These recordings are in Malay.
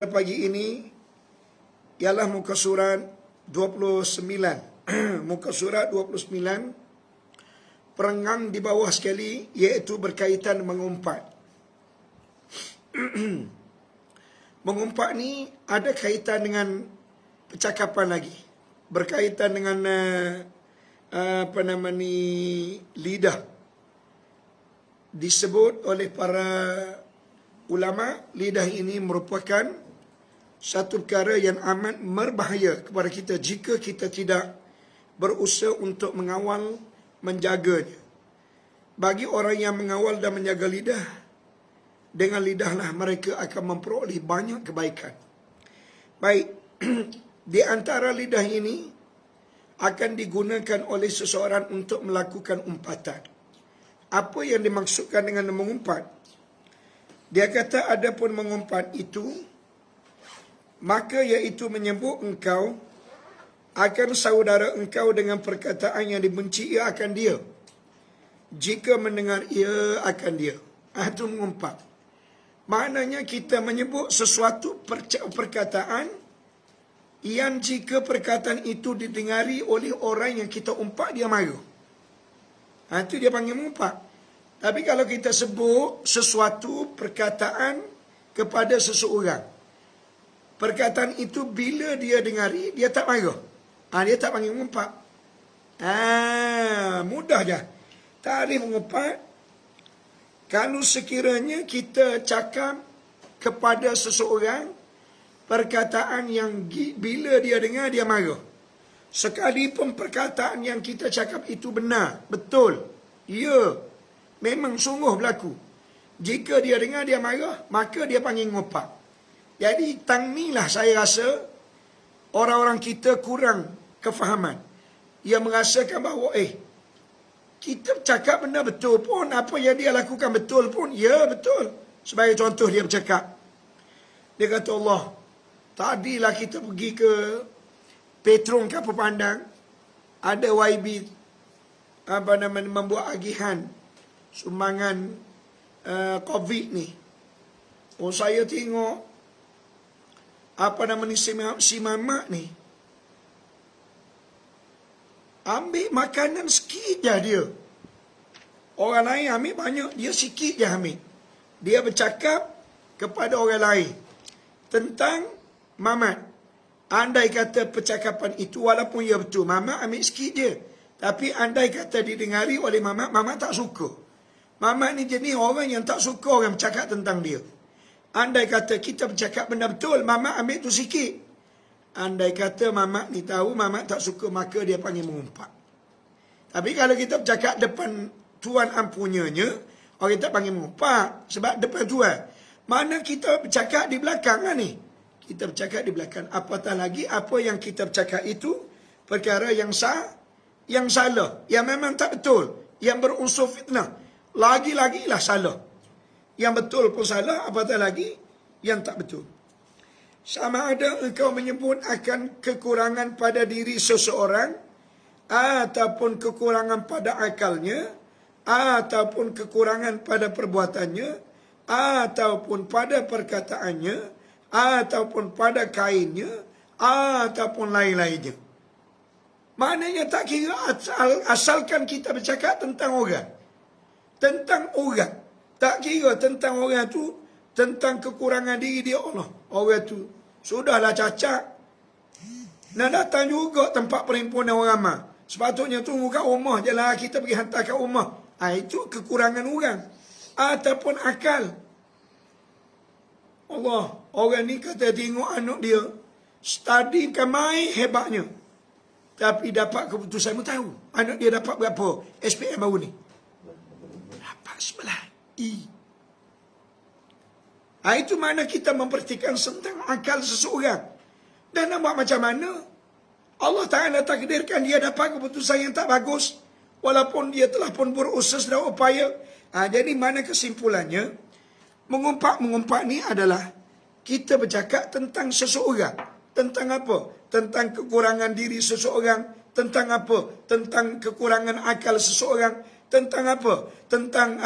Pagi ini ialah muka surat 29. Muka surat 29 perengang di bawah sekali, iaitu berkaitan mengumpat. Mengumpat ni ada kaitan dengan percakapan lagi, berkaitan dengan lidah. Disebut oleh para ulama, lidah ini merupakan satu perkara yang amat berbahaya kepada kita jika kita tidak berusaha untuk mengawal, menjaganya. Bagi orang yang mengawal dan menjaga lidah, dengan lidahlah mereka akan memperoleh banyak kebaikan. Baik, di antara lidah ini akan digunakan oleh seseorang untuk melakukan umpatan. Apa yang dimaksudkan dengan mengumpat? Dia kata adapun mengumpat itu, maka iaitu menyebut engkau akan saudara engkau dengan perkataan yang dibenci ia akan dia. Jika mendengar ia akan dia. Itu mengumpat. Maknanya kita menyebut sesuatu perkataan yang jika perkataan itu didengari oleh orang yang kita umpat, dia marah. Itu dia panggil mengumpat. Tapi kalau kita sebut sesuatu perkataan kepada seseorang, perkataan itu bila dia dengari, dia tak marah. Dia tak panggil mengumpat. Mudah je. Tarikh mengumpat, kalau sekiranya kita cakap kepada seseorang perkataan yang bila dia dengar, dia marah. Sekalipun perkataan yang kita cakap itu benar, betul, ya, memang sungguh berlaku, jika dia dengar dia marah, maka dia panggil mengumpat. Jadi tang ni lah saya rasa orang-orang kita kurang kefahaman. Ia merasakan bahawa kita cakap benda betul pun, apa yang dia lakukan betul pun, ya betul. Sebagai contoh dia bercakap, dia kata, Allah, tadilah kita pergi ke Petron ke apa Pandang, ada YB membuat agihan sumbangan COVID ni. Saya tengok si mamak ni ambil makanan sikit je dia. Orang lain ambil banyak, dia sikit je ambil. Dia bercakap kepada orang lain tentang mamak. Andai kata percakapan itu, walaupun ia betul, mamak ambil sikit je, tapi andai kata didengari oleh mamak, mamak tak suka. Mamak ni jenis orang yang tak suka orang bercakap tentang dia. Andai kata kita bercakap benda betul, mamak ambil tu sikit. Andai kata mamak ni tahu, mamak tak suka, maka dia panggil mengumpat. Tapi kalau kita bercakap depan tuan ampunyanya, orang tak panggil mengumpat, sebab depan tuan. Mana kita bercakap di belakang lah ni. Kita bercakap di belakang. Apatah lagi apa yang kita bercakap itu perkara yang yang salah, yang memang tak betul, yang berunsur fitnah. Lagi-lagilah salah. Yang betul pun salah, apatah lagi yang tak betul. Sama ada engkau menyebut akan kekurangan pada diri seseorang, ataupun kekurangan pada akalnya, ataupun kekurangan pada perbuatannya, ataupun pada perkataannya, ataupun pada kainnya, ataupun lain-lainnya. Maknanya tak kira asalkan kita bercakap tentang orang. Tentang orang. Tak kira tentang orang tu, tentang kekurangan diri dia, Allah, orang tu sudahlah cacat, nak datang juga tempat perhimpunan orang ramai. Sepatutnya tunggu kat rumah je lah, kita pergi hantar kat rumah. Itu kekurangan orang. Ataupun akal. Allah, orang ni kata tengok anak dia, study bukan main hebatnya, tapi dapat keputusan, mu tahu anak dia dapat berapa SPM baru ni? Dapat 11E. Itu mana kita memperhatikan tentang akal seseorang. Dan nak buat macam mana? Allah Ta'ala takdirkan dia dapat keputusan yang tak bagus, walaupun dia telah pun berusaha dan upaya. Jadi mana kesimpulannya? Mengumpat ni adalah kita bercakap tentang seseorang. Tentang apa? Tentang kekurangan diri seseorang. Tentang apa? Tentang kekurangan akal seseorang. Tentang apa? Tentang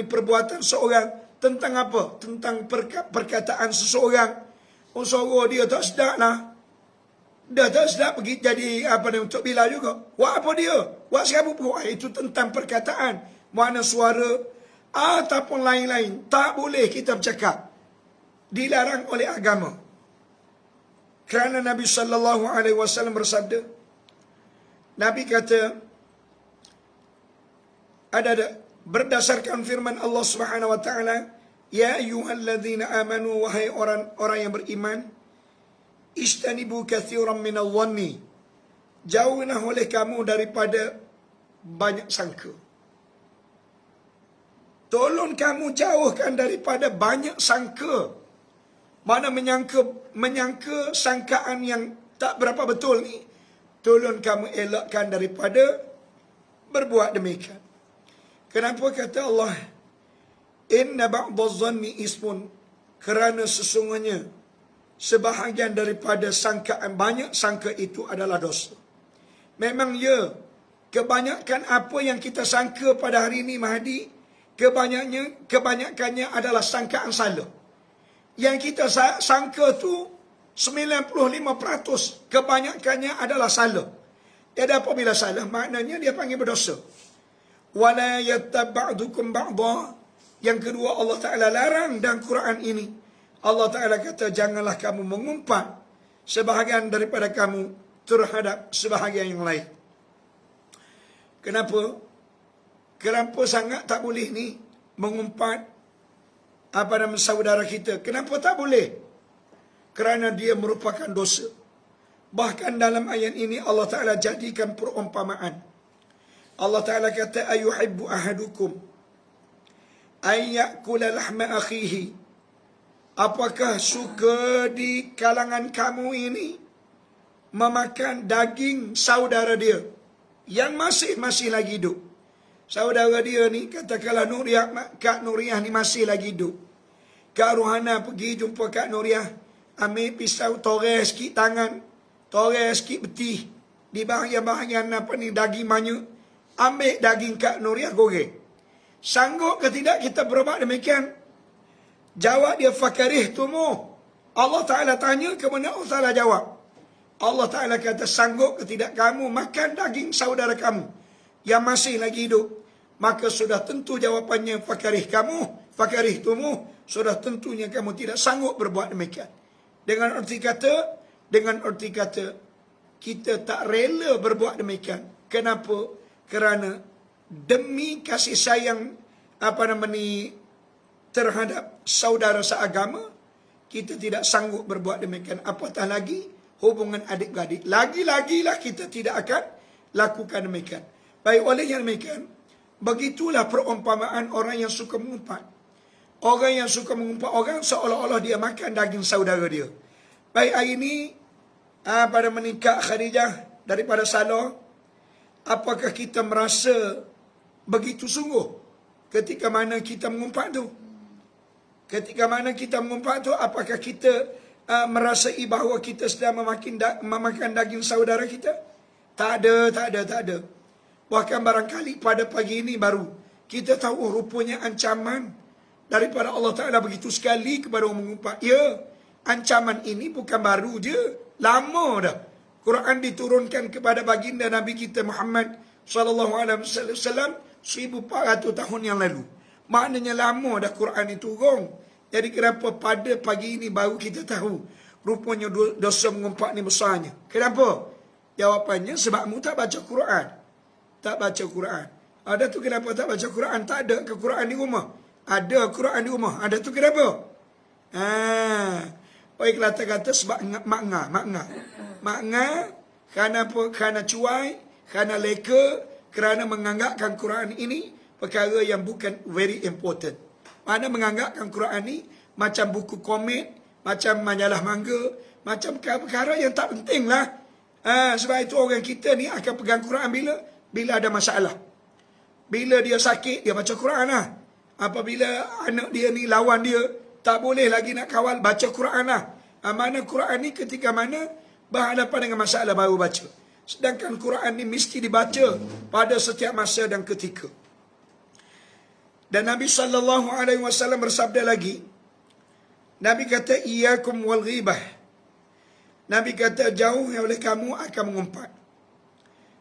perbuatan seseorang. Tentang apa? Tentang perkataan seseorang. suara dia tak sedap lah. Dia tak sedap pergi jadi apa ni untuk Bilal juga. Buat apa dia? Buat siapa pun. Itu tentang perkataan. Mana suara ataupun lain-lain. Tak boleh kita bercakap. Dilarang oleh agama. Kerana Nabi SAW bersabda. Nabi kata, ada berdasarkan firman Allah Subhanahu wa taala, ya ayyuhalladzina amanu, wahai orang yang beriman, istanibu katsiran minadh dhanni, jauhlah oleh kamu daripada banyak sangka. Tolong kamu jauhkan daripada banyak sangka. Mana menyangka sangkaan yang tak berapa betul ni, tolong kamu elakkan daripada berbuat demikian. Kenapa kata Allah, inna ba'dadh dhanni ismun, kerana sesungguhnya sebahagian daripada sangkaan, banyak sangka itu adalah dosa. Memang ya, kebanyakan apa yang kita sangka pada hari ini Mahdi, kebanyakannya adalah sangkaan salah. Yang kita sangka tu 95% kebanyakannya adalah salah. Jadi apabila salah, maknanya dia panggil berdosa. Wala yattaba'dukum ba'da. Yang kedua, Allah Ta'ala larang dalam Quran ini. Allah Ta'ala kata, janganlah kamu mengumpat sebahagian daripada kamu terhadap sebahagian yang lain. Kenapa? Kenapa sangat tak boleh ni mengumpat apa nama saudara kita? Kenapa tak boleh? Kerana dia merupakan dosa. Bahkan dalam ayat ini Allah Ta'ala jadikan perumpamaan. Allah Ta'ala kata, ayuhibbu ahadukum ayyakula lahma akhihi. Apakah suka di kalangan kamu ini memakan daging saudara dia yang masih lagi hidup? Saudara dia ni, katakanlah Kak Nuriah ni masih lagi hidup. Kak Ruhana pergi jumpa Kak Nuriah, ambil pisau, toreh sikit tangan, toreh sikit betih, di bahagian-bahagian apa ni daging banyak, ambil daging Kak Nuriah goreng. Sanggup ke tidak kita berbuat demikian? Jawab dia, fakarih tumu. Allah Ta'ala tanya, kemudian Allah Ta'ala jawab. Allah Ta'ala kata, sanggup ke tidak kamu makan daging saudara kamu yang masih lagi hidup? Maka sudah tentu jawapannya, fakarih tumu, sudah tentunya kamu tidak sanggup berbuat demikian. Dengan erti kata, kita tak rela berbuat demikian. Kenapa? Kerana demi kasih sayang terhadap saudara seagama, kita tidak sanggup berbuat demikian. Apatah lagi hubungan adik-beradik. Lagi-lagilah kita tidak akan lakukan demikian. Baik, oleh yang demikian, begitulah perumpamaan orang yang suka mengumpat. Orang yang suka mengumpat orang seolah-olah dia makan daging saudara dia. Baik, hari ini pada menikah Khadijah daripada Salah, apakah kita merasa begitu sungguh ketika mana kita mengumpat tu? Ketika mana kita mengumpat tu, apakah kita merasai bahawa kita sedang memakan daging saudara kita? Tak ada. Bahkan barangkali pada pagi ini baru kita tahu rupanya ancaman daripada Allah Ta'ala begitu sekali kepada orang mengumpat. Ya, ancaman ini bukan baru je, lama dah. Quran diturunkan kepada baginda Nabi kita Muhammad SAW 1400 tahun yang lalu. Maknanya lama dah Quran itu turun. Jadi kenapa pada pagi ini baru kita tahu rupanya dosa mengumpat ni besarnya? Kenapa? Jawapannya, sebabmu tak baca Quran. Tak baca Quran. Ada tu kenapa tak baca Quran? Tak ada ke Quran di rumah? Ada Quran di rumah. Ada tu kenapa? Baiklah, kata sebab makna kerana apa? Kerana cuai, kerana leka, kerana menganggapkan Quran ini perkara yang bukan very important. Mana menganggapkan Quran ni macam buku komik, macam majalah mangga, macam perkara yang tak penting lah. Sebab itu orang kita ni akan pegang Quran bila ada masalah. Bila dia sakit, dia baca Quran lah. Apabila anak dia ni lawan dia, tak boleh lagi nak kawal, baca Quran lah. Mana Quran ni ketika mana berhadapan dengan masalah baru baca. Sedangkan Quran ni mesti dibaca pada setiap masa dan ketika. Dan Nabi SAW bersabda lagi, Nabi kata, iyakum wal ghibah. Nabi kata, jauh oleh kamu akan mengumpat.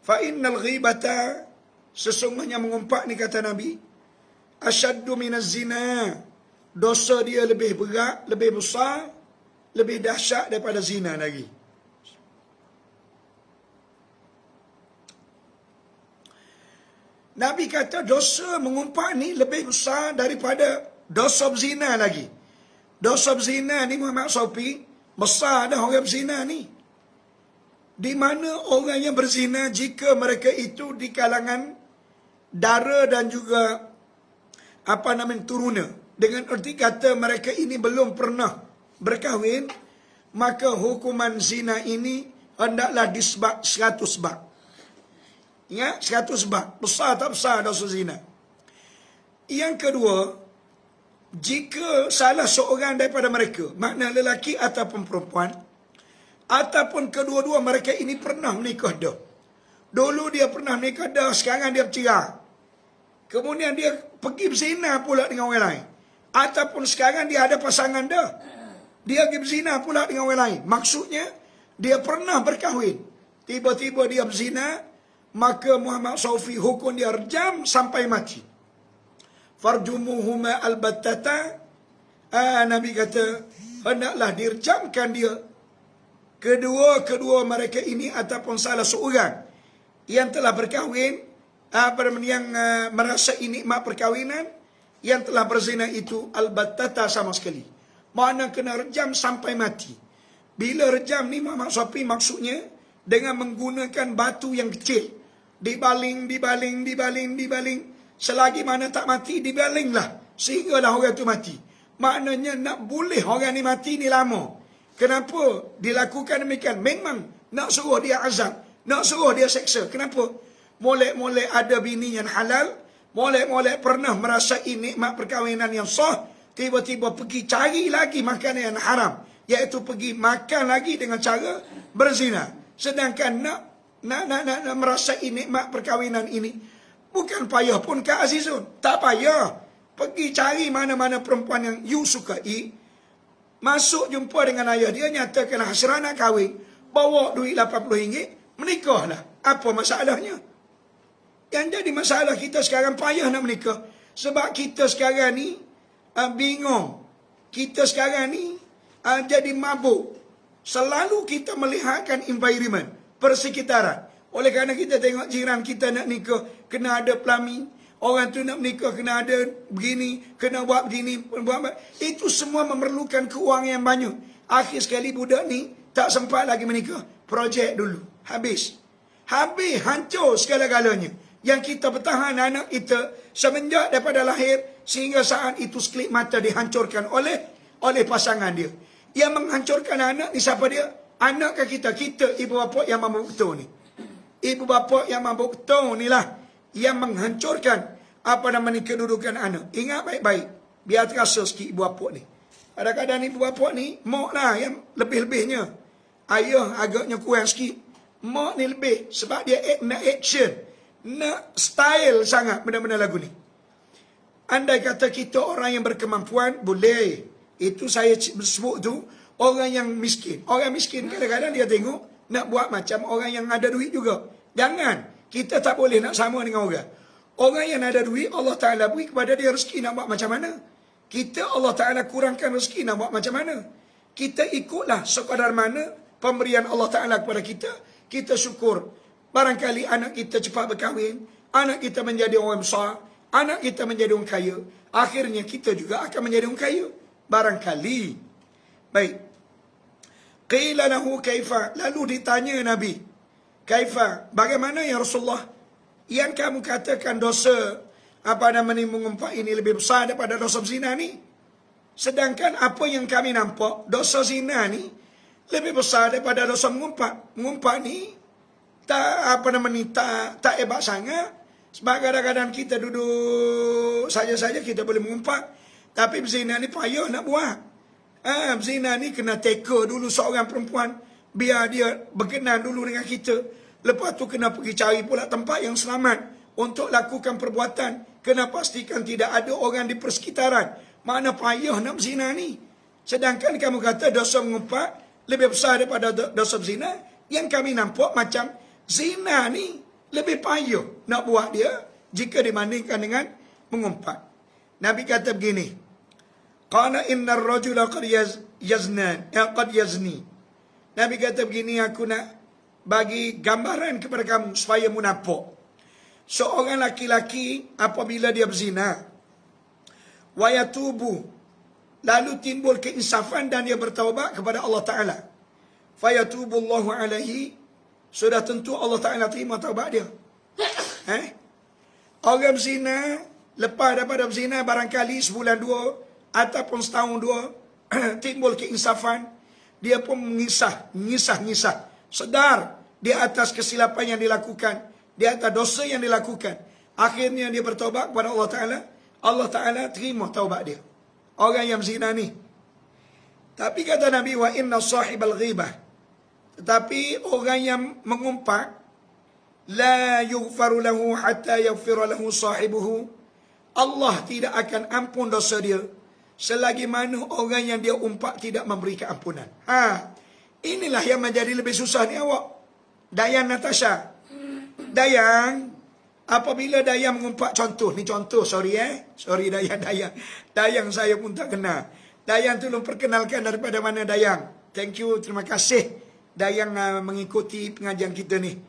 Fa innal ghibata, sesungguhnya mengumpat ni kata Nabi, asyaddu minaz zina. Dosa dia lebih berat, lebih besar, lebih dahsyat daripada zina lagi. Nabi kata dosa mengumpat ni lebih besar daripada dosa berzina lagi. Dosa berzina ni Muhammad Sofi, besar dah orang berzina ni. Di mana orang yang berzina jika mereka itu di kalangan dara dan juga turuna. Dengan erti kata mereka ini belum pernah berkahwin, maka hukuman zina ini hendaklah disebab 100 bab. Ingat, 100 bab. Besar tak besar dosa zina. Yang kedua, jika salah seorang daripada mereka, makna lelaki ataupun perempuan, ataupun kedua-dua mereka ini pernah menikah dah. Dulu dia pernah menikah dah, sekarang dia bercerai. Kemudian dia pergi berzina pula dengan orang lain. Ataupun sekarang dia ada pasangan dah, dia pergi berzina pula dengan orang lain. Maksudnya, dia pernah berkahwin. Tiba-tiba dia berzina, maka Muhammad Sofi hukum dia rejam sampai mati. Farjumuhuma albattata. Nabi kata, hendaklah direjamkan dia. Kedua mereka ini ataupun salah seorang yang telah berkahwin, yang merasai nikmat perkahwinan, yang telah berzina itu albattata sama sekali. Makna kena rejam sampai mati. Bila rejam ni Muhammad Sofi maksudnya dengan menggunakan batu yang kecil. Dibaling. Selagi mana tak mati, dibalinglah. Sehinggalah orang tu mati. Maknanya nak boleh orang ni mati ni lama. Kenapa dilakukan demikian? Memang nak suruh dia azab, nak suruh dia seksa. Kenapa? Molek-molek ada bini yang halal, molek-molek pernah merasai nikmat perkahwinan yang sah, tiba-tiba pergi cari lagi makanan yang haram, iaitu pergi makan lagi dengan cara berzina. Sedangkan nak merasai nikmat perkahwinan ini bukan payah pun Kak Azizun. Tak payah. Pergi cari mana-mana perempuan yang you sukai, masuk jumpa dengan ayah dia, nyatakan hasrah nak kahwin, bawa duit RM80, menikahlah. Apa masalahnya? Yang jadi masalah kita sekarang payah nak menikah. Sebab kita sekarang ni bingung. Kita sekarang ni jadi mabuk. Selalu kita melihatkan environment, persekitaran. Oleh kerana kita tengok jiran kita nak nikah, kena ada plumbing. Orang tu nak menikah, kena ada begini, kena buat begini. Itu semua memerlukan kewangan yang banyak. Akhir sekali budak ni tak sempat lagi menikah. Projek dulu. Habis, hancur segala-galanya. Yang kita bertahan anak kita semenjak daripada lahir sehingga saat itu sekelip mata dihancurkan oleh pasangan dia. Yang menghancurkan anak ni siapa dia? Anak ke kita? Kita ibu bapa yang mabuk betul ni. Ibu bapa yang mabuk betul ni lah yang menghancurkan kedudukan anak. Ingat baik-baik. Biar terasa sikit ibu bapa ni. Kadang-kadang ibu bapa ni, mak lah yang lebih-lebihnya. Ayah agaknya kurang sikit. Mak ni lebih. Sebab dia nak action. Nak style sangat benda-benda lagu ni. Andai kata kita orang yang berkemampuan, boleh. Itu saya sebut tu orang yang miskin. Orang miskin kadang-kadang dia tengok nak buat macam orang yang ada duit juga. Jangan. Kita tak boleh nak sama dengan orang. Orang yang ada duit, Allah Ta'ala beri kepada dia rezeki nak buat macam mana. Kita Allah Ta'ala kurangkan rezeki nak buat macam mana. Kita ikutlah sekadar mana pemberian Allah Ta'ala kepada kita. Kita syukur. Barangkali anak kita cepat berkahwin. Anak kita menjadi orang besar. Anak kita menjadi orang kaya. Akhirnya kita juga akan menjadi orang kaya. Barangkali. Baik. Qila lahu kaifa. Lalu ditanya Nabi. Kaifa. Bagaimana ya Rasulullah? Yang kamu katakan dosa mengumpat ini lebih besar daripada dosa zina ni. Sedangkan apa yang kami nampak, dosa zina ni lebih besar daripada dosa mengumpat. Mengumpat ni tak hebat sangat. Sebab kadang-kadang kita duduk saja-saja kita boleh mengumpat. Tapi berzina ni payah nak buat. Berzina ni kena teka dulu seorang perempuan. Biar dia berkenan dulu dengan kita. Lepas tu kena pergi cari pula tempat yang selamat untuk lakukan perbuatan. Kena pastikan tidak ada orang di persekitaran. Mana payah nak berzina ni. Sedangkan kamu kata dosa mengumpat lebih besar daripada dosa zina. Yang kami nampak macam zina ni lebih payah nak buat dia jika dibandingkan dengan mengumpat. Nabi kata begini, qala innar rajula qad yazni. Nabi kata begini, aku nak bagi gambaran kepada kamu supaya mu nampak. Seorang laki-laki apabila dia berzina, wa yatubu, lalu timbul keinsafan dan dia bertaubat kepada Allah Ta'ala, fayatubullahu alaihi, sudah tentu Allah Ta'ala terima taubat dia. Orang berzina, lepas daripada berzina barangkali sebulan dua ataupun setahun dua, timbul keinsafan, dia pun mengisah, sedar di atas kesilapan yang dilakukan, di atas dosa yang dilakukan. Akhirnya dia bertaubat kepada Allah Ta'ala. Allah Ta'ala terima taubat dia, orang yang berzina ni. Tapi kata Nabi, wa inna sahibal ghibah, tetapi orang yang mengumpat, la yughfaru lahu hatta yaghfira lahu sahibuhu, Allah tidak akan ampun dosa dia selagi mana orang yang dia umpat tidak memberi keampunan. Inilah yang menjadi lebih susah ni awak. Dayang Natasha, Dayang, apabila Dayang mengumpat, contoh sorry Dayang saya pun tak kenal. Dayang tolong perkenalkan daripada mana Dayang. Thank you, terima kasih Dayang mengikuti pengajian kita ni.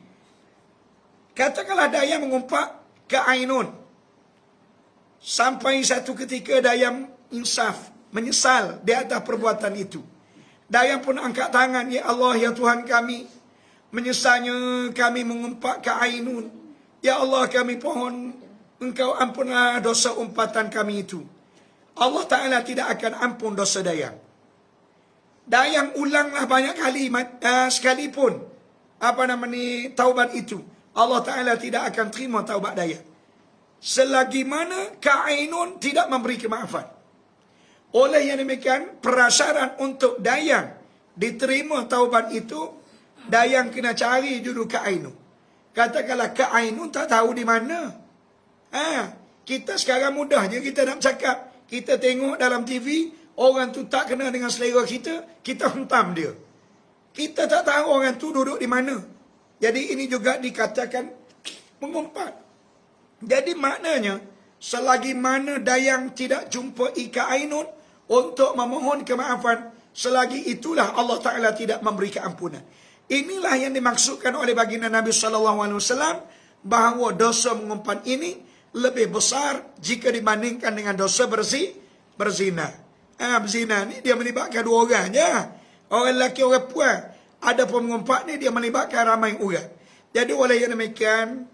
Katakanlah Dayang mengumpat ke Ainun, sampai satu ketika Dayang insaf, menyesal di atas perbuatan itu. Dayang pun angkat tangan, ya Allah, ya Tuhan kami, menyesalnya kami mengumpat ke Ainun. Ya Allah, kami pohon Engkau ampunlah dosa umpatan kami itu. Allah Ta'ala tidak akan ampun dosa Dayang. Dayang ulanglah banyak kali, sekalipun taubat itu, Allah Ta'ala tidak akan terima taubat Dayang selagi mana Ainun tidak memberi kemaafan. Oleh yang demikian, prasyarat untuk Dayang diterima taubat itu, Dayang kena cari dulu Ainun. Katakanlah Ainun tak tahu di mana. Kita sekarang mudahnya kita nak bercakap, kita tengok dalam TV, orang tu tak kena dengan selera kita, kita hentam dia. Kita tak tahu orang tu duduk di mana. Jadi ini juga dikatakan mengumpat. Jadi maknanya, selagi mana Dayang tidak jumpa Ainun untuk memohon kemaafan, selagi itulah Allah Ta'ala tidak memberi keampunan. Inilah yang dimaksudkan oleh baginda Nabi SAW, bahawa dosa mengumpat ini lebih besar jika dibandingkan dengan dosa berzina. Berzina ni dia melibatkan dua orang je. Orang lelaki, orang puan. Ada pun mengumpat ni dia melibatkan ramai orang. Jadi oleh yang demikian,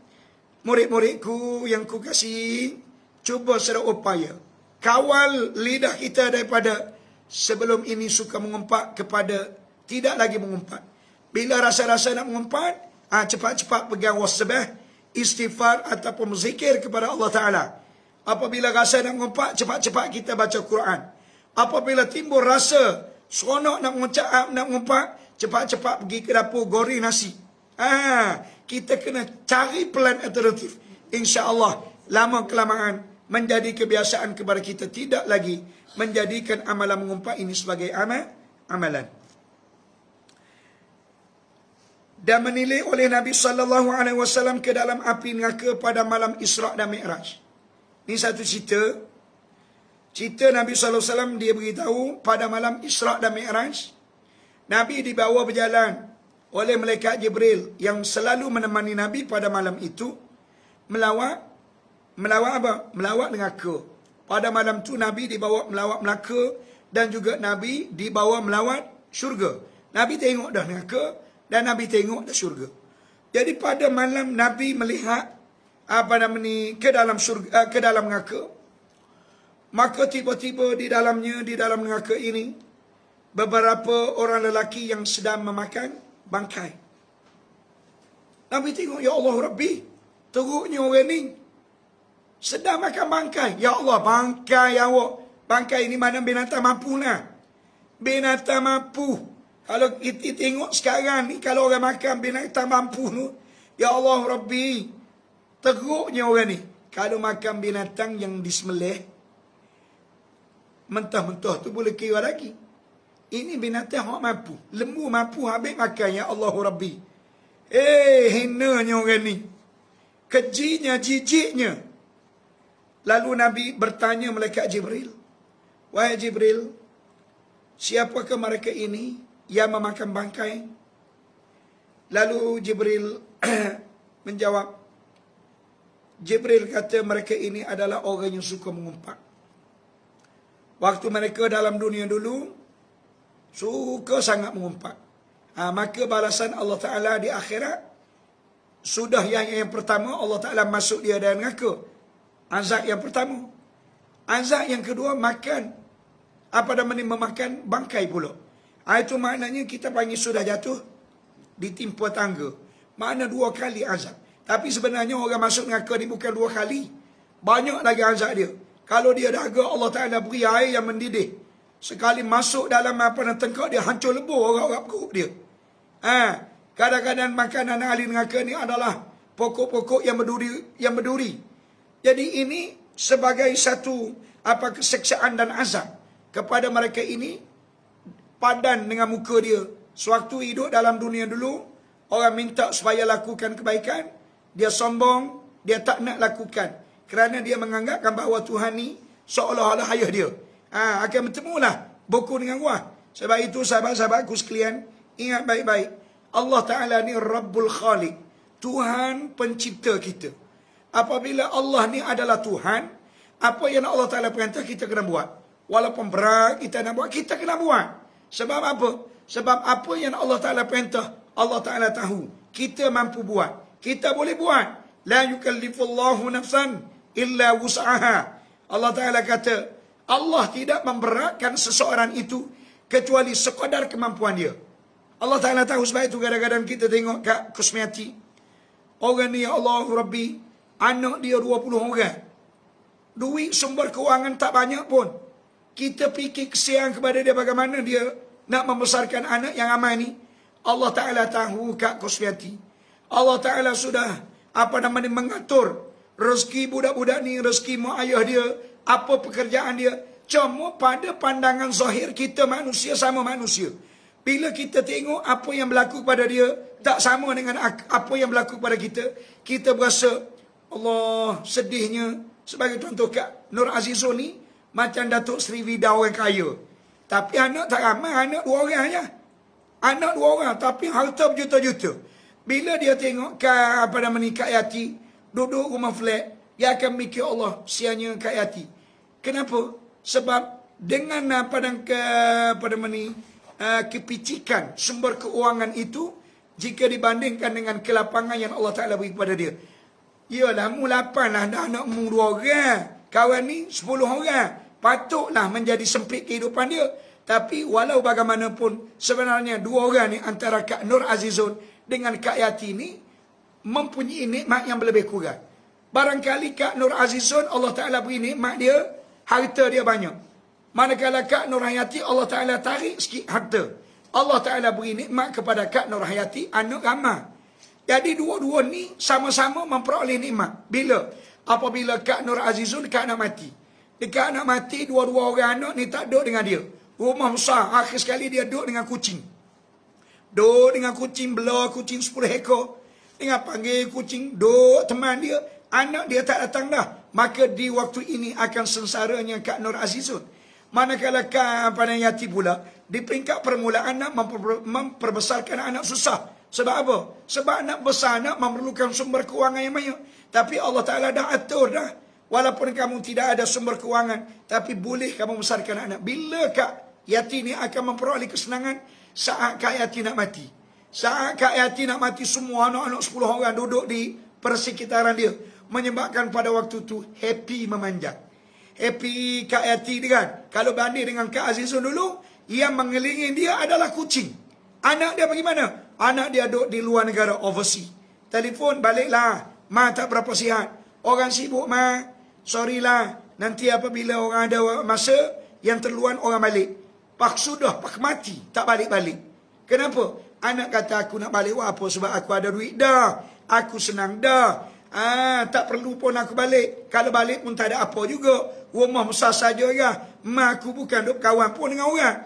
murid-muridku yang ku kasih, cuba secara upaya kawal lidah kita daripada sebelum ini suka mengumpat kepada tidak lagi mengumpat. Bila rasa-rasa nak mengumpat, cepat-cepat pegang wasbah, istighfar ataupun zikir kepada Allah Ta'ala. Apabila rasa nak mengumpat, cepat-cepat kita baca Quran. Apabila timbul rasa seronok nak mengumpat, cepat-cepat pergi ke dapur goreng nasi. Kita kena cari pelan alternatif. InsyaAllah, lama-kelamaan menjadi kebiasaan kepada kita, tidak lagi menjadikan amalan mengumpat ini sebagai amalan. Dan menilai oleh Nabi SAW ke dalam api neraka pada malam Isra' dan Mi'raj. Ini satu cerita. Cerita Nabi SAW, dia beritahu pada malam Isra' dan Mi'raj, Nabi dibawa berjalan oleh malaikat Jibril yang selalu menemani Nabi pada malam itu, melawat apa? Melawat neraka. Pada malam tu Nabi dibawa melawat neraka dan juga Nabi dibawa melawat syurga. Nabi tengok dah neraka dan Nabi tengok dah syurga. Jadi pada malam Nabi melihat ke dalam syurga, ke dalam neraka, maka tiba-tiba di dalam neraka ini beberapa orang lelaki yang sedang memakan bangkai. Nabi tengok, ya Allah Rabbi, teruknya orang ni sedang makan bangkai. Ya Allah, bangkai awak. Bangkai ini mana binatang mampu lah. Binatang mampu. Kalau kita tengok sekarang ni, kalau orang makan binatang mampu tu, ya Allah Rabbi, teruknya orang ni. Kalau makan binatang yang disembelih, mentah-mentah tu boleh kira lagi. Ini binatang hak mampu. Lembu mampu habis makan, ya Allahu Rabbi. Hinanya orang ni. Kejinya, jijiknya. Lalu Nabi bertanya malaikat Jibril. Wahai Jibril, siapakah mereka ini yang memakan bangkai? Lalu Jibril menjawab. Jibril kata mereka ini adalah orang yang suka mengumpat. Waktu mereka dalam dunia dulu, suka sangat mengumpat. Maka balasan Allah Ta'ala di akhirat, sudah yang pertama, Allah Ta'ala masuk dia dalam neraka. Azab yang pertama. Azab yang kedua, makan. Memakan bangkai pula. Itu maknanya kita panggil sudah jatuh, ditimpa tangga. Makna 2 kali azab. Tapi sebenarnya orang masuk neraka ni bukan 2 kali. Banyak lagi azab dia. Kalau dia dahaga, Allah Ta'ala beri air yang mendidih. Sekali masuk dalam tengkok dia, hancur lebur orang-orang perut dia. Kadang-kadang makanan ahli neraka ni adalah pokok-pokok yang berduri. Jadi ini sebagai satu keseksaan dan azab kepada mereka ini, padan dengan muka dia. Sewaktu hidup dalam dunia dulu, orang minta supaya lakukan kebaikan, dia sombong, dia tak nak lakukan. Kerana dia menganggapkan bahawa Tuhan ni seolah-olah ayah dia. Akan bertemulah buku dengan wah. Sebab itu sahabat-sahabatku sekalian, ingat baik-baik. Allah Ta'ala ni Rabbul Khaliq. Tuhan pencipta kita. Apabila Allah ni adalah Tuhan, apa yang Allah Ta'ala perintah kita kena buat. Walaupun berat kita nak buat, kita kena buat. Sebab apa? Sebab apa yang Allah Ta'ala perintah, Allah Ta'ala tahu. Kita mampu buat. Kita boleh buat. La yukallifullahu nafsan illa wus'aha. Allah Ta'ala kata, Allah tidak memberatkan seseorang itu kecuali sekadar kemampuan dia. Allah Ta'ala tahu. Sebab itu kadang-kadang kita tengok kat Kusmiati, orang ni, ya Allah Rabbi, anak dia 20 orang. Duit sumber keuangan tak banyak pun. Kita fikir kesian kepada dia bagaimana dia nak membesarkan anak yang ramai ni. Allah Ta'ala tahu kat Kusmiati. Allah Ta'ala sudah mengatur rezeki budak-budak ni, rezeki mak ayah dia, apa pekerjaan dia. Cuma pada pandangan zahir kita manusia sama manusia. Bila kita tengok apa yang berlaku pada dia tak sama dengan apa yang berlaku pada kita, kita berasa Allah sedihnya. Sebagai contoh kat Nur Azizul ni, macam Datuk Seri Vida orang kaya. Tapi anak tak ramai, anak 2 orang aja. Anak 2 orang tapi harta berjuta-juta. Bila dia tengok Kak Yati duduk rumah flat, dia akan mikir Allah, sianya Kak Yati. Kenapa? Sebab dengan kepicikan sumber keuangan itu, jika dibandingkan dengan kelapangan yang Allah Ta'ala beri kepada dia. Yalah, mu 8 lah, dah anak mu 2 orang. Kawan ni 10 orang. Patutlah menjadi sempit kehidupan dia. Tapi walau bagaimanapun, sebenarnya 2 orang ni antara Kak Nur Azizun dengan Kak Yati ni mempunyai nikmat yang lebih kurang. Barangkali Kak Nur Azizun, Allah Ta'ala beri nikmat dia, harta dia banyak. Manakala Kak Nur Hayati, Allah Ta'ala tarik sikit harta. Allah Ta'ala beri nikmat kepada Kak Nur Hayati, anak ramai. Jadi dua-dua ni sama-sama memperoleh nikmat. Bila? Apabila Kak Nur Azizun, Kak nak mati. Dekat nak mati, dua-dua orang anak ni tak duduk dengan dia. Rumah besar, akhir sekali dia duduk dengan kucing. Duduk dengan kucing, bela kucing 10 ekor. Dengan panggil kucing, duduk teman dia. Anak dia tak datang dah. Maka di waktu ini akan sengsaranya Kak Nur Azizun. Manakala Kak Yati pula, di peringkat permulaan nak memperbesarkan anak susah. Sebab apa? Sebab anak besar, anak memerlukan sumber keuangan yang banyak. Tapi Allah Ta'ala dah atur dah. Walaupun kamu tidak ada sumber keuangan, tapi boleh kamu besarkan anak. Bila Kak Yati ni akan memperoleh kesenangan? Saat Kak Yati nak mati. Saat Kak Yati nak mati, semua anak-anak 10 orang duduk di persekitaran dia. Menyebabkan pada waktu tu happy memanjang. Happy Kak Yati kan. Kalau banding dengan Kak Azizun dulu, yang mengelilingi dia adalah kucing. Anak dia bagaimana? Anak dia duduk di luar negara, overseas. Telefon, baliklah. Ma tak berapa sihat. Orang sibuk, ma. Sorry lah. Nanti apabila orang ada masa yang terluan, orang balik. Pak sudah, pak mati. Tak balik-balik. Kenapa? Anak kata aku nak balik. Wah, apa? Sebab aku ada duit dah. Aku senang dah. Tak perlu pun aku balik. Kalau balik pun tak ada apa juga. Rumah besar saja ya. Ma aku bukan duk kawan pun dengan orang.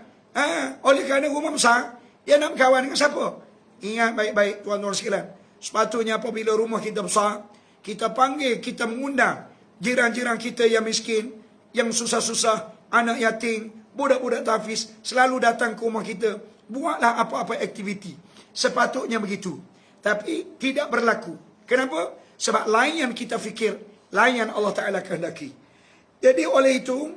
Oleh kerana rumah besar, dia nak berkawan dengan siapa? Ingat baik-baik tuan-tuan sekalian. Sepatutnya apabila rumah kita besar, kita panggil, kita mengundang jiran-jiran kita yang miskin, yang susah-susah, anak yatim, budak-budak tahfiz, selalu datang ke rumah kita. Buatlah apa-apa aktiviti. Sepatutnya begitu. Tapi tidak berlaku. Kenapa? Sebab lain yang kita fikir, lain yang Allah Ta'ala kehendaki. Jadi oleh itu,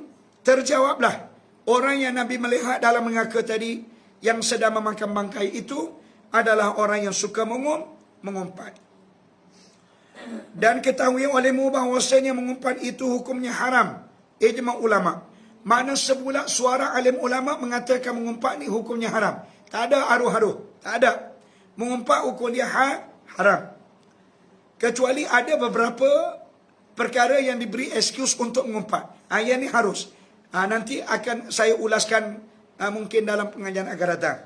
terjawablah. Orang yang Nabi melihat dalam mengaka tadi, yang sedang memakan bangkai itu, adalah orang yang suka mengumpat. Dan ketahui olehmu bahawasanya mengumpat itu hukumnya haram. Ijma' ulama'. Mana sebulat suara alim ulama' mengatakan mengumpat ni hukumnya haram. Tak ada aruh-aruh. Tak ada. Mengumpat hukum dia haram. Kecuali ada beberapa perkara yang diberi excuse untuk mengumpat. Yang ni harus. Nanti akan saya ulaskan mungkin dalam pengajian akan datang.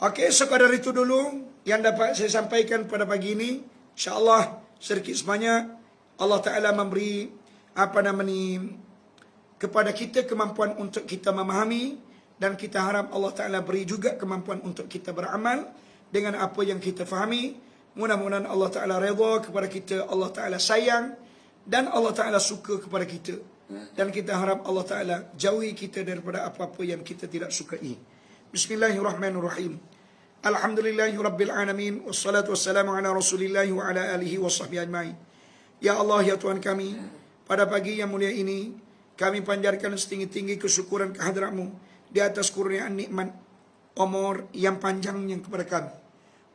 Okey, sekadar itu dulu yang dapat saya sampaikan pada pagi ini. InsyaAllah sedikit sebanyak Allah Ta'ala memberi kepada kita kemampuan untuk kita memahami, dan kita harap Allah Ta'ala beri juga kemampuan untuk kita beramal dengan apa yang kita fahami. Mudah-mudahan Allah Ta'ala redha kepada kita, Allah Ta'ala sayang, dan Allah Ta'ala suka kepada kita. Dan kita harap Allah Ta'ala jauhi kita daripada apa-apa yang kita tidak sukai. Bismillahirrahmanirrahim. Alhamdulillahi Rabbil Alamin. Wassalatu wassalamu ala Rasulillahi wa ala alihi wa sahbihi ajma'in. Ya Allah, ya Tuhan kami, pada pagi yang mulia ini, kami panjatkan setinggi-tinggi kesyukuran kehadrat-Mu di atas kurniaan nikmat umur yang panjangnya kepada kami.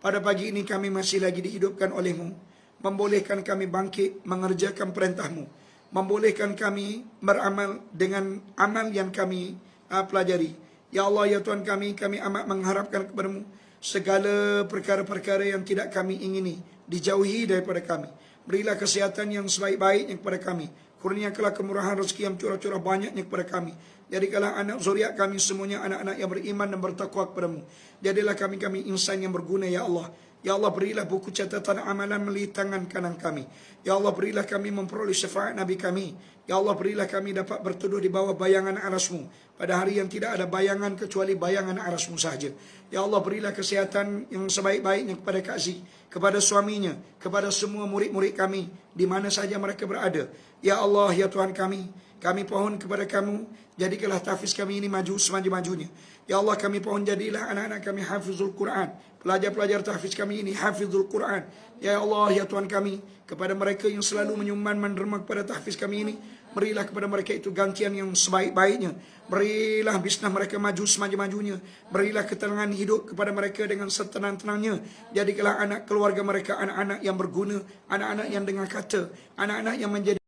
Pada pagi ini kami masih lagi dihidupkan oleh-Mu, membolehkan kami bangkit mengerjakan perintah-Mu, membolehkan kami beramal dengan amal yang kami pelajari. Ya Allah, ya Tuhan kami amat mengharapkan kepada-Mu segala perkara-perkara yang tidak kami ingini dijauhi daripada kami. Berilah kesihatan yang sebaik-baiknya kepada kami. Kurniakanlah kemurahan rezeki yang curah-curah banyaknya kepada kami. Jadikanlah anak zuriat kami semuanya anak-anak yang beriman dan bertakwa kepada-Mu. Jadilah kami insan yang berguna, ya Allah. Ya Allah, berilah buku catatan amalan melalui tangan kanan kami. Ya Allah, berilah kami memperoleh syafaat Nabi kami. Ya Allah, berilah kami dapat berteduh di bawah bayangan aras-Mu pada hari yang tidak ada bayangan kecuali bayangan aras-Mu sahaja. Ya Allah, berilah kesihatan yang sebaik-baiknya kepada Kak Zi, kepada suaminya, kepada semua murid-murid kami di mana saja mereka berada. Ya Allah, ya Tuhan kami pohon kepada Kamu, jadikanlah tahfiz kami ini maju semaju-majunya. Ya Allah, kami pohon jadilah anak-anak kami hafizul Quran, pelajar-pelajar tahfiz kami ini hafizul Quran. Ya Allah, ya Tuhan kami, kepada mereka yang selalu menyumbang menderma kepada tahfiz kami ini, berilah kepada mereka itu gantian yang sebaik-baiknya. Berilah bisnis mereka maju semaju-majunya. Berilah ketenangan hidup kepada mereka dengan setenang-tenangnya. Jadikanlah anak keluarga mereka anak-anak yang berguna, anak-anak yang dengar kata, anak-anak yang menjadi